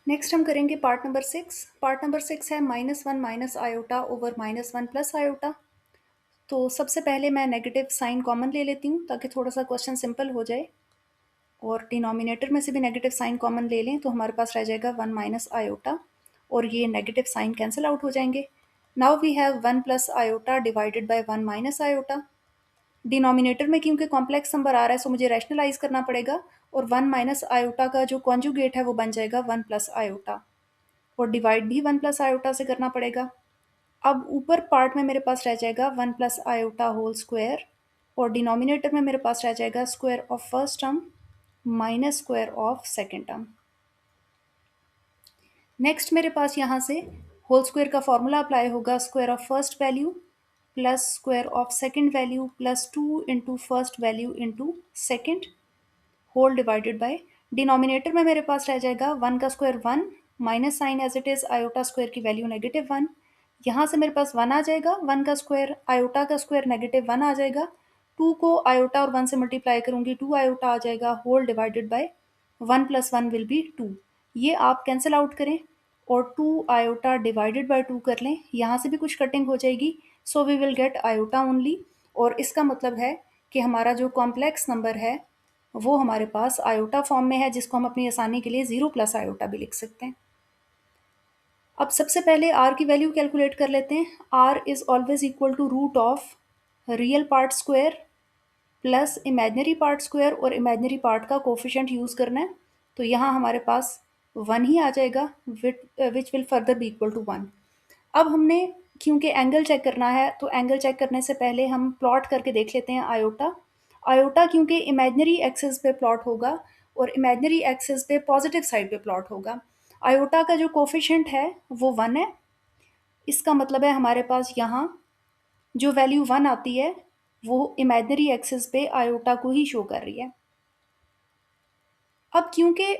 Next हम करेंगे part number 6। Part number 6 है -1 minus iota over -1 plus iota. तो सबसे पहले मैं नेगेटिव साइन कॉमन ले लेती हूँ ताकि थोड़ा सा क्वेश्चन सिंपल हो जाए, और डिनोमिनेटर में से भी नेगेटिव साइन कॉमन ले लें तो हमारे पास रह जाएगा 1 माइनस आयोटा, और ये नेगेटिव साइन कैंसिल आउट हो जाएंगे। Now we have 1 plus iota divided by 1 minus iota. Denominator में क्योंकि कॉम्प्लेक्स नंबर आ रहा है सो मुझे रैशनलाइज करना पड़ेगा, और 1 माइनस आयोटा का जो कॉन्जुगेट है वो बन जाएगा 1 प्लस आयोटा, और डिवाइड भी 1 प्लस आयोटा से करना पड़ेगा। अब ऊपर पार्ट में मेरे पास रह जाएगा 1 प्लस आयोटा होल स्क्वायर, और डिनोमिनेटर में मेरे पास रह जाएगा square of first term minus square of second term. Next मेरे पास यहाँ से होल स्क्वायर का फॉर्मूला अप्लाई होगा, square of first value plus square of second value plus 2 into first value into second whole divided by, denominator में मेरे पास रह जाएगा 1 का square 1 minus sign as it is iota square की value -1। यहाँ से मेरे पास 1 आ जाएगा, 1 का स्क्वायर आयोटा का स्क्वायर -1 आ जाएगा, 2 को आयोटा और 1 से मल्टीप्लाई करूँगी 2 आयोटा आ जाएगा, whole divided by 1 plus 1 will be 2। ये आप कैंसिल आउट करें और 2 आयोटा डिवाइडेड बाय 2 कर लें, यहाँ से भी कुछ कटिंग हो जाएगी, so we will get iota only. और इसका मतलब है कि हमारा जो कॉम्प्लेक्स नंबर है वो हमारे पास आयोटा फॉर्म में है, जिसको हम अपनी आसानी के लिए 0 प्लस आयोटा भी लिख सकते हैं। अब सबसे पहले r की वैल्यू कैलकुलेट कर लेते हैं। r is always equal to root of real part square plus imaginary part square, और इमेजनरी पार्ट का कोफिशिएंट यूज़ करना है, तो यहाँ हमारे पास 1 ही आ जाएगा, which will further be equal to 1। अब हमने क्योंकि एंगल चेक करना है तो एंगल चेक करने से पहले हम प्लॉट करके देख लेते हैं आयोटा। आयोटा क्योंकि इमेजनरी एक्सिस पे प्लॉट होगा और इमेजनरी एक्सिस पे पॉजिटिव साइड पे प्लॉट होगा। आयोटा का जो कोफिशिएंट है वो 1 है, इसका मतलब है हमारे पास यहाँ जो वैल्यू 1 आती है वो इमेजनरी एक्सिस पे आयोटा को ही शो कर रही है। अब क्योंकि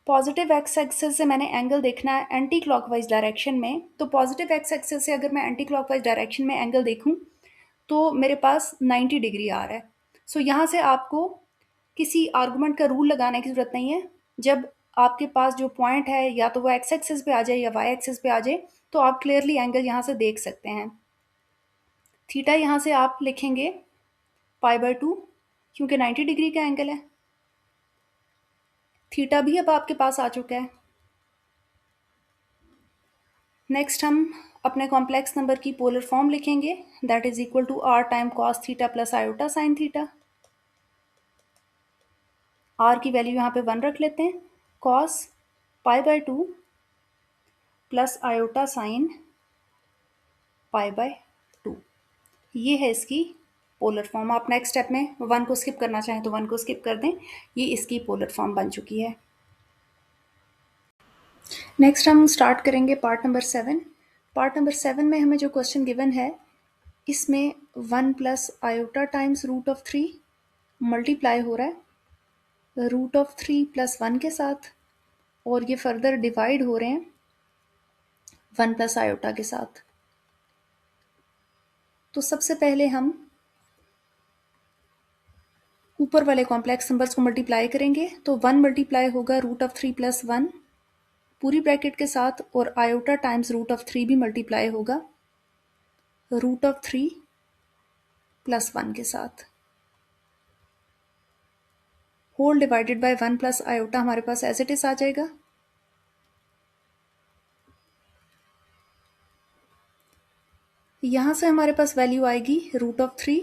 पॉजिटिव एक्स एक्सिस से मैंने एंगल देखना है एंटी क्लॉकवाइज डायरेक्शन में, तो पॉजिटिव एक्स एक्सिस से अगर मैं एंटी क्लॉकवाइज डायरेक्शन में एंगल देखूं तो मेरे पास 90 डिग्री आ रहा है। सो यहाँ से आपको किसी आर्गुमेंट का रूल लगाने की ज़रूरत नहीं है। जब आपके पास जो पॉइंट है या तो वो एक्स एक्सिस पे आ जाए या वाई एक्सिस पे आ जाए तो आप क्लियरली एंगल यहाँ से देख सकते हैं। थीटा यहाँ से आप लिखेंगे π/2 क्योंकि 90 डिग्री का एंगल है। थीटा भी अब आपके पास आ चुका है। नेक्स्ट हम अपने कॉम्प्लेक्स नंबर की पोलर फॉर्म लिखेंगे, that is equal to r time cos theta plus iota sine theta. r की वैल्यू यहाँ पे 1 रख लेते हैं, कॉस π/2 प्लस आयोटा साइन π/2, ये है इसकी पोलर फॉर्म। आप नेक्स्ट स्टेप में 1 को स्किप करना चाहें तो 1 को स्किप कर दें, ये इसकी पोलर फॉर्म बन चुकी है। नेक्स्ट हम स्टार्ट करेंगे पार्ट नंबर 7। पार्ट नंबर 7 में हमें जो क्वेश्चन गिवन है इसमें 1 plus iota times root of 3 multiply हो रहा है रूट ऑफ 3 प्लस 1 के साथ, और ये फर्दर डिवाइड हो रहे हैं 1 प्लस आयोटा के साथ। तो सबसे पहले हम ऊपर वाले कॉम्प्लेक्स नंबर्स को मल्टीप्लाई करेंगे, तो 1 मल्टीप्लाई होगा रूट ऑफ 3 प्लस 1 पूरी ब्रैकेट के साथ, और आयोटा टाइम्स रूट ऑफ 3 भी मल्टीप्लाई होगा रूट ऑफ 3 प्लस 1 के साथ, whole divided by 1 plus iota हमारे पास एज इट इज आ जाएगा। यहाँ से हमारे पास वैल्यू आएगी root of 3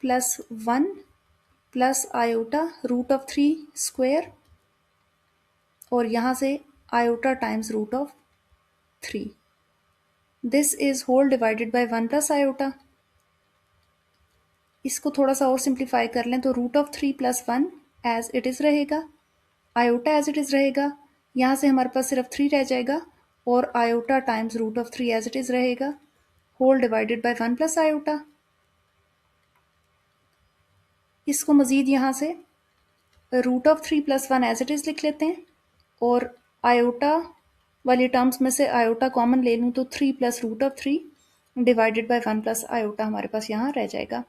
plus 1 plus iota root of 3 square, और यहाँ से iota times root of 3, this is whole divided by 1 plus iota. इसको थोड़ा सा और सिंप्लीफाई कर लें तो root of 3 plus 1 as it is रहेगा, आयोटा एज इट इज़ रहेगा, यहाँ से हमारे पास सिर्फ 3 रह जाएगा, और iota times root of 3 as it is रहेगा, whole divided by 1 plus iota. इसको मज़ीद यहाँ से root of 3 plus 1 as it is लिख लेते हैं, और आयोटा वाली टर्म्स में से आयोटा कॉमन ले लूँ तो 3 plus root of 3 divided by 1 plus iota हमारे पास यहाँ रह जाएगा।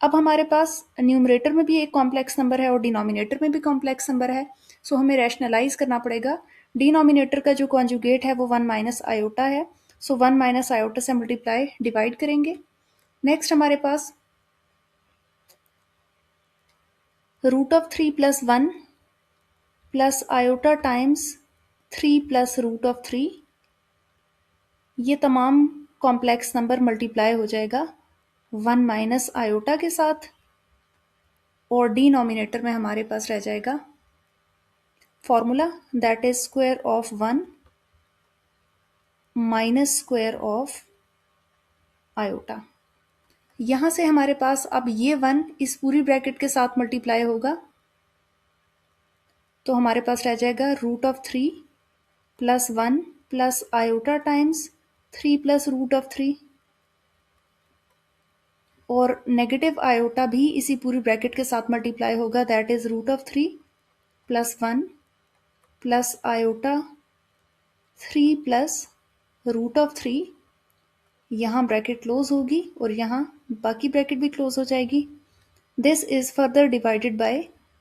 अब हमारे पास न्यूमरेटर में भी एक कॉम्प्लेक्स नंबर है और डिनोमिनेटर में भी कॉम्प्लेक्स नंबर है, सो हमें रैशनलाइज करना पड़ेगा डिनोमिनेटर का जो कॉन्जुगेट है वो 1 माइनस आयोटा है, सो 1 माइनस आयोटा से मल्टीप्लाई डिवाइड करेंगे। नेक्स्ट हमारे पास root of 3 plus 1 plus iota times 3 plus root of 3, ये तमाम कॉम्प्लेक्स नंबर मल्टीप्लाई हो जाएगा 1 माइनस आयोटा के साथ, और डिनोमिनेटर में हमारे पास रह जाएगा formula that is square of 1 minus square of iota. यहां से हमारे पास अब ये 1 इस पूरी ब्रैकेट के साथ मल्टीप्लाई होगा, तो हमारे पास रह जाएगा root of 3 plus 1 plus iota times 3 plus root of 3, और नेगेटिव आयोटा भी इसी पूरी ब्रैकेट के साथ मल्टीप्लाई होगा, that is root of 3 plus 1 plus iota 3 plus root of 3। यहाँ ब्रैकेट क्लोज होगी और यहाँ बाकी ब्रैकेट भी क्लोज हो जाएगी। This is further divided by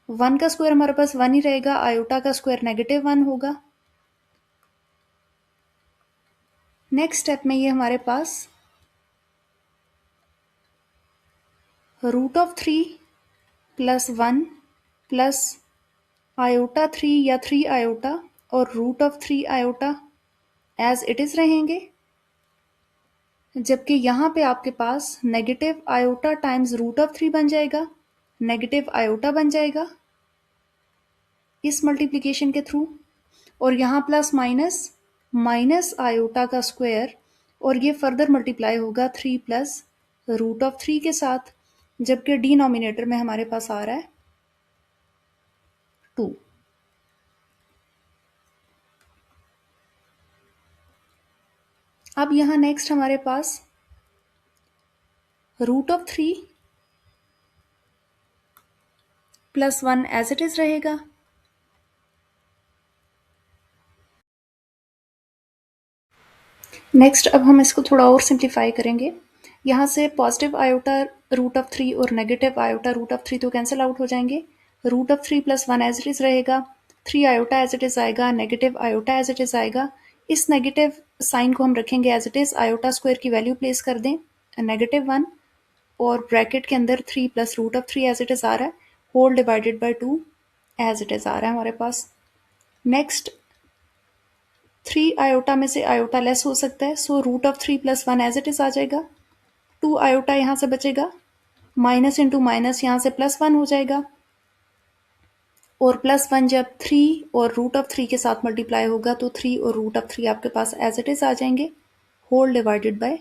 1 का स्क्वायर हमारे पास 1 ही रहेगा, आयोटा का स्क्वायर -1 होगा। नेक्स्ट स्टेप में ये हमारे पास root of 3 plus 1 plus iota 3 या 3 आयोटा और root of 3 iota as it is रहेंगे, जबकि यहाँ पे आपके पास negative iota times root of 3 बन जाएगा, नेगेटिव आयोटा बन जाएगा इस मल्टीप्लिकेशन के थ्रू, और यहाँ प्लस माइनस माइनस आयोटा का स्क्वायर, और ये फर्दर मल्टीप्लाई होगा 3 प्लस रूट ऑफ 3 के साथ, जबकि डिनोमिनेटर में हमारे पास आ रहा है 2। अब यहाँ नेक्स्ट हमारे पास root of 3 plus 1 as it is रहेगा, नेक्स्ट अब हम इसको थोड़ा और सिंप्लीफाई करेंगे। यहाँ से पॉजिटिव आयोटा रूट ऑफ 3 और नेगेटिव आयोटा रूट ऑफ 3 तो कैंसिल आउट हो जाएंगे, root of 3 plus 1 as it is रहेगा, 3 आयोटा एज इट इज आएगा, negative iota as it is आएगा। इस नेगेटिव साइन को हम रखेंगे as it is, iota square की वैल्यू प्लेस कर दें -1, और ब्रैकेट के अंदर 3 plus root of 3 as it is आ रहा है, whole divided by 2 as it is आ रहा है हमारे पास। नेक्स्ट 3 आयोटा में से आयोटा लेस हो सकता है, so root of 3 plus 1 as it is आ जाएगा, 2 आयोटा यहाँ से बचेगा, माइनस इंटू माइनस यहाँ से +1 हो जाएगा, और +1 जब 3 और रूट ऑफ 3 के साथ मल्टीप्लाई होगा तो 3 और रूट ऑफ 3 आपके पास एज इट इज आ जाएंगे, whole divided by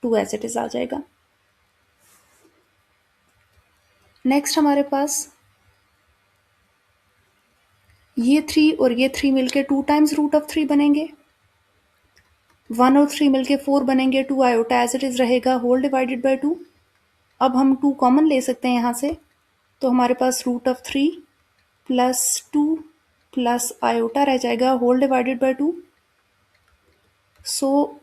2 as it is आ जाएगा। नेक्स्ट हमारे पास ये 3 और ये 3 मिलके 2 टाइम्स रूट ऑफ 3 बनेंगे, 1 और 3 मिलके 4 बनेंगे, 2 आयोटा एज इट इज रहेगा, होल डिवाइडेड बाय 2। अब हम 2 कॉमन ले सकते हैं यहाँ से, तो हमारे पास root of 3 plus 2 plus iota रह जाएगा, होल डिवाइडेड बाय 2। सो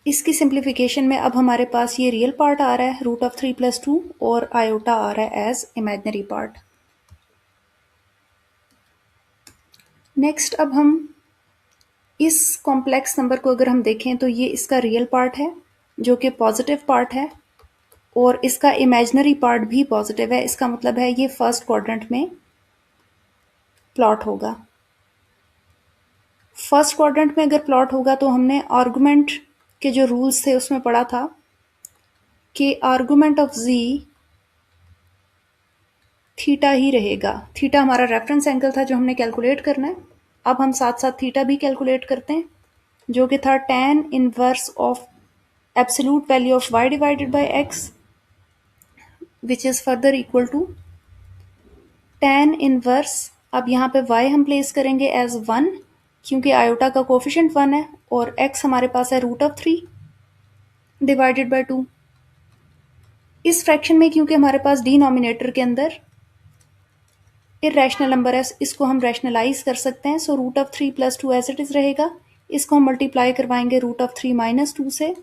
इसकी सिंप्लीफिकेशन में अब हमारे पास ये रियल पार्ट आ रहा है रूट ऑफ 3 प्लस 2, और आयोटा आ रहा है एज इमेजिनरी पार्ट। नेक्स्ट अब हम इस कॉम्प्लेक्स नंबर को अगर हम देखें तो ये इसका रियल पार्ट है जो कि पॉजिटिव पार्ट है, और इसका इमेजिनरी पार्ट भी पॉजिटिव है, इसका मतलब है ये फर्स्ट क्वाड्रेंट में प्लॉट होगा। फर्स्ट क्वाड्रेंट में अगर प्लॉट होगा तो हमने आर्गुमेंट के जो रूल्स थे उसमें पढ़ा था कि आर्गुमेंट ऑफ z थीटा ही रहेगा। थीटा हमारा रेफरेंस एंगल था जो हमने कैलकुलेट करना है। अब हम साथ साथ थीटा भी कैलकुलेट करते हैं, जो कि था tan inverse of absolute value of y divided by x, which is further equal to tan inverse, अब यहाँ पे y हम प्लेस करेंगे एज 1 क्योंकि आयोटा का कोफिशिएंट 1 है, और x हमारे पास है रूट ऑफ 3 डिवाइडेड बाय 2। इस फ्रैक्शन में क्योंकि हमारे पास डिनोमिनेटर के अंदर इरेशनल नंबर है, इसको हम रैशनलाइज कर सकते हैं, so root of 3 plus 2 as it is रहेगा। इसको हम मल्टीप्लाई करवाएंगे रूट ऑफ 3 माइनस 2 से,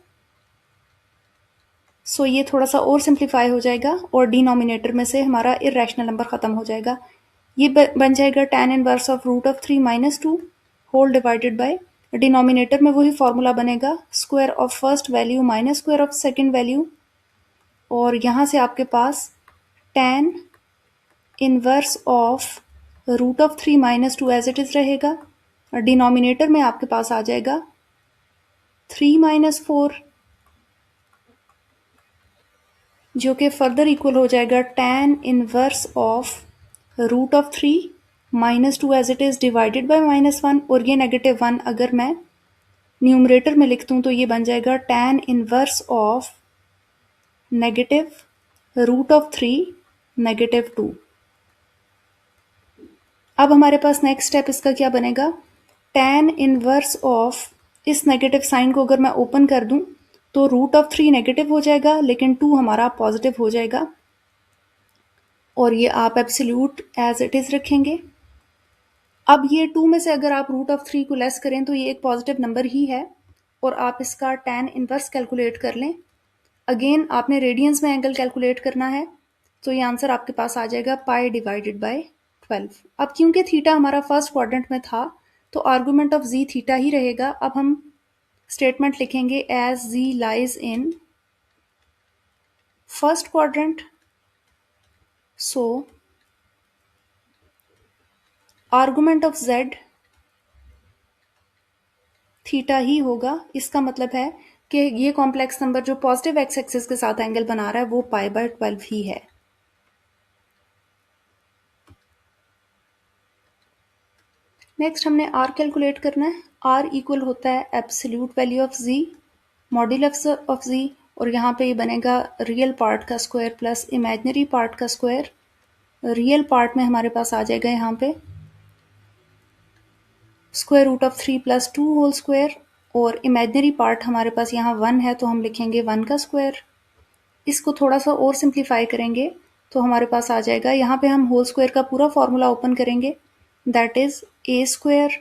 सो ये थोड़ा सा और सिंप्लीफाई हो जाएगा और डिनोमिनेटर में से हमारा इरेशनल नंबर खत्म हो जाएगा। ये बन जाएगा tan inverse of root of 3 minus 2 whole divided by, denominator में वही फॉर्मूला बनेगा square of first value minus square of second value, और यहाँ से आपके पास tan inverse of root of 3 minus 2 as it is रहेगा, और डिनोमिनेटर में आपके पास आ जाएगा 3 माइनस 4, जो कि फर्दर इक्वल हो जाएगा tan inverse of root of 3 minus 2 as it is divided by -1, और ये -1 अगर मैं न्यूमरेटर में लिख दूँ तो ये बन जाएगा tan inverse of negative root of 3 -2। अब हमारे पास नेक्स्ट स्टेप इसका क्या बनेगा, tan इनवर्स ऑफ, इस नेगेटिव साइन को अगर मैं ओपन कर दूं तो रूट ऑफ 3 नेगेटिव हो जाएगा लेकिन 2 हमारा पॉजिटिव हो जाएगा, और ये आप एब्सोल्यूट एज इट इज़ रखेंगे। अब ये 2 में से अगर आप रूट ऑफ 3 को लेस करें तो ये एक पॉजिटिव नंबर ही है, और आप इसका tan इनवर्स कैलकुलेट कर लें। अगेन आपने रेडियंस में एंगल कैलकुलेट करना है, तो ये आंसर आपके पास आ जाएगा पाई डिवाइडेड बाय 12। अब क्योंकि थीटा हमारा फर्स्ट क्वाड्रेंट में था तो आर्गुमेंट ऑफ जी थीटा ही रहेगा। अब हम स्टेटमेंट लिखेंगे as z lies in first quadrant, so argument of z theta ही होगा। इसका मतलब है कि ये कॉम्प्लेक्स नंबर जो पॉजिटिव एक्स एक्सिस के साथ एंगल बना रहा है वो पाई बाय 12 ही है। नेक्स्ट हमने आर कैलकुलेट करना है। आर इक्वल होता है absolute value of z modulus of z, और यहाँ पे ये बनेगा रियल पार्ट का स्क्वायर प्लस इमेजिनरी पार्ट का स्क्वायर। रियल पार्ट में हमारे पास आ जाएगा यहाँ पे square root of 3 plus 2 whole square, और इमेजिनरी पार्ट हमारे पास यहाँ 1 है तो हम लिखेंगे 1 का स्क्वायर। इसको थोड़ा सा और सिंप्लीफाई करेंगे तो हमारे पास आ जाएगा, यहाँ पे हम होल स्क्वायर का पूरा फॉर्मूला ओपन करेंगे, that is A square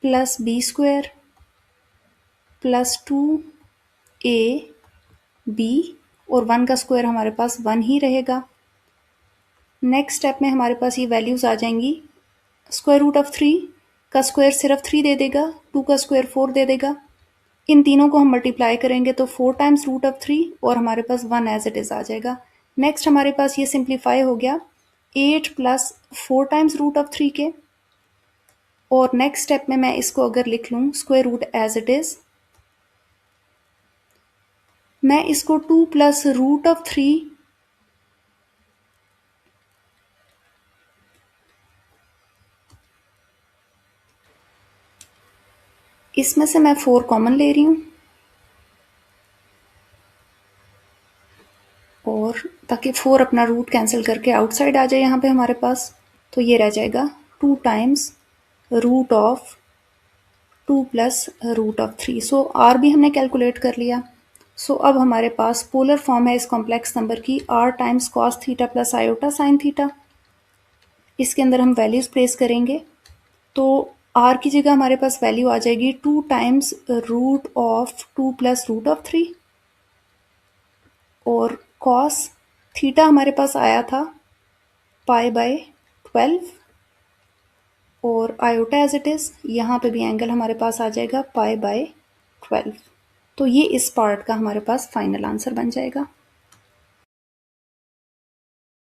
plus B square plus 2 B, और 1 का स्क्वायर हमारे पास 1 ही रहेगा। नेक्स्ट स्टेप में हमारे पास ये वैल्यूज़ आ जाएंगी, स्क्वायर रूट ऑफ 3 का स्क्वायर सिर्फ 3 दे देगा, 2 का स्क्वायर 4 दे देगा। इन तीनों को हम मल्टीप्लाई करेंगे तो 4 टाइम्स रूट ऑफ 3, और हमारे पास 1 एज इट इज़ आ जाएगा। नेक्स्ट हमारे पास ये सिंप्लीफाई हो गया 8 प्लस 4 टाइम्स रूट ऑफ 3 के, और नेक्स्ट स्टेप में मैं इसको अगर लिख लूँ square root as it is, मैं इसको 2 प्लस रूट ऑफ 3 इसमें से मैं 4 कॉमन ले रही हूँ, और ताकि 4 अपना रूट कैंसिल करके आउटसाइड आ जाए यहाँ पे हमारे पास, तो ये रह जाएगा 2 times root of 2 plus root of 3। So r भी हमने कैलकुलेट कर लिया। सो अब हमारे पास पोलर फॉर्म है इस कॉम्प्लेक्स नंबर की, r times cos theta plus iota sine theta. इसके अंदर हम वैल्यूज प्लेस करेंगे तो आर की जगह हमारे पास वैल्यू आ जाएगी 2 times root of 2 plus root of 3, और कॉस थीटा हमारे पास आया था पाई बाय 12, और आयोटा एज इट इज़, यहाँ पे भी एंगल हमारे पास आ जाएगा पाई बाय 12। तो ये इस पार्ट का हमारे पास फाइनल आंसर बन जाएगा।